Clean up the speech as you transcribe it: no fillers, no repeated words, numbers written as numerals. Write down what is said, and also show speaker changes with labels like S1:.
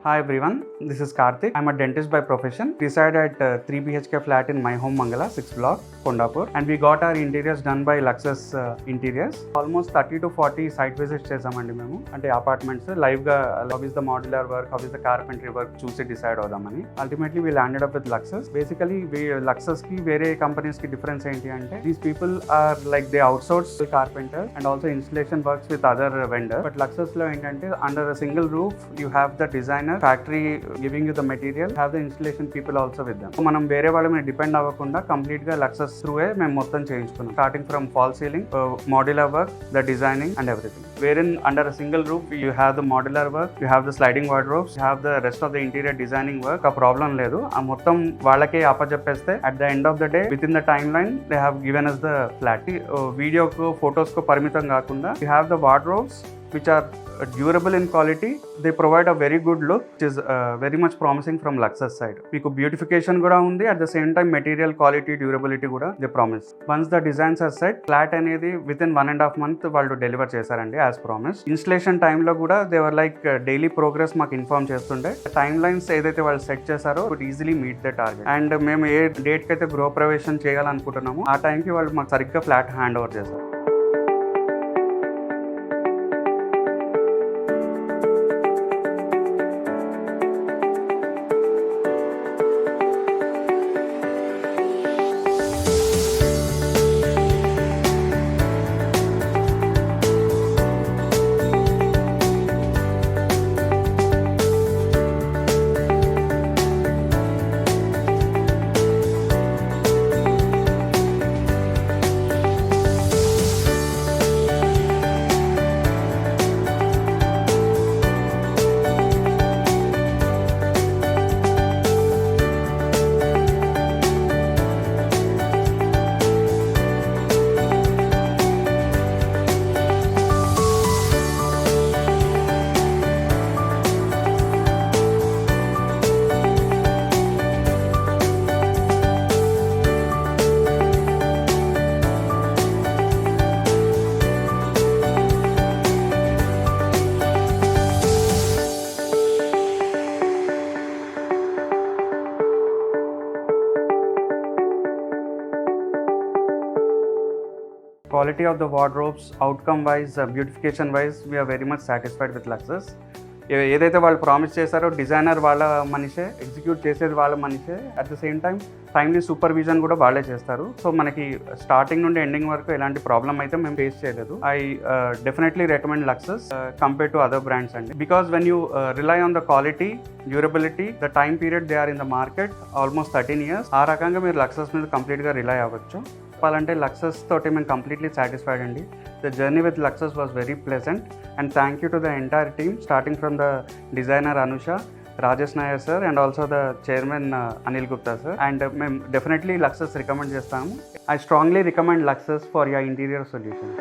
S1: Hi everyone, this is Kartik. I'm a dentist by profession. Reside at 3 BHK flat in my home Mangala, 6th block, Kondapur. And we got our interiors done by Luxus Interiors. Almost 30 to 40 site visits చేసామండి మేము. అంటే apartments live గా how is the modular work, how is the carpentry work చూసి decide అవుదామని. Ultimately we landed up with Luxus. Basically Luxus కి వేరే companies కి difference ఏంటి అంటే these people are like they outsource the carpenters and also installation works with other vendors. But Luxus లో ఏంటంటే under a single roof you have the designer, factory giving you the material, have the installation people also with them. So మనం వేరే వాళ్ళ మీద depend అవ్వకుండా complete గా లక్సస్ through మేము మొత్తం చేయించుకున్నాం. Starting from fall ceiling, modular work, the designing and everything. Wherein under a single roof you have the modular work, you have the sliding wardrobes, you have the rest of the interior designing work. ఆ problem లేదు, ఆ మొత్తం వాళ్ళకే అప్పచెప్పేస్తే at the end of the day within the timeline they have given us the flat. వీడియోకు ఫొటోస్కు పరిమితం కాకుండా you have the wardrobes which are durable in quality. They provide a very good look, which is very much promising from Luxus side. Meeku beautification kuda undi, at the same time material quality, durability kuda they promise. Once the designs are set, flat anedi within 1.5 month vallu deliver chesarandi as promised. Installation time lo kuda they were like daily progress maaku inform chestunde. Timelines edaithe vallu set chesaro could easily meet the target. And memu A date కి అయితే గృహ ప్రవేశం చేయాలనుకుంటున్నామో ఆ టైంకి వాళ్ళు మాకు సరిగ్గా flat hand over చేశారు. Quality of the wardrobes, outcome wise, beautification wise, we are very much satisfied with Luxus. ఏదైతే వాళ్ళు ప్రామిస్ చేశారో డిజైనర్ వాళ్ళ మనిషే, ఎగ్జిక్యూట్ చేసేది వాళ్ళ మనిషే, at the same time timely supervision కూడా వాళ్ళే చేస్తారు. సో మనకి స్టార్టింగ్ నుండి ఎండింగ్ వరకు ఎలాంటి ప్రాబ్లం అయితే మేము ఫేస్ చేయలేదు. I definitely recommend Luxus compare to other brands అండి. Because when you rely on the quality, durability, the time period they are in the market almost 13 years, ఆ రకంగా మీరు లక్సస్ మీద కంప్లీట్గా రిలై అవ్వచ్చు. చెప్పాలంటే లక్సస్ తోటి మేము కంప్లీట్లీ సాటిస్ఫైడ్ అండి. The journey with Luxus was very pleasant and thank you to the entire team starting from the designer Anusha, Rajesh Nair sir and also the chairman Anil Gupta sir. And మేము డెఫినెట్లీ లక్సస్ రికమెండ్ చేస్తాము. I strongly recommend Luxus for your interior solutions.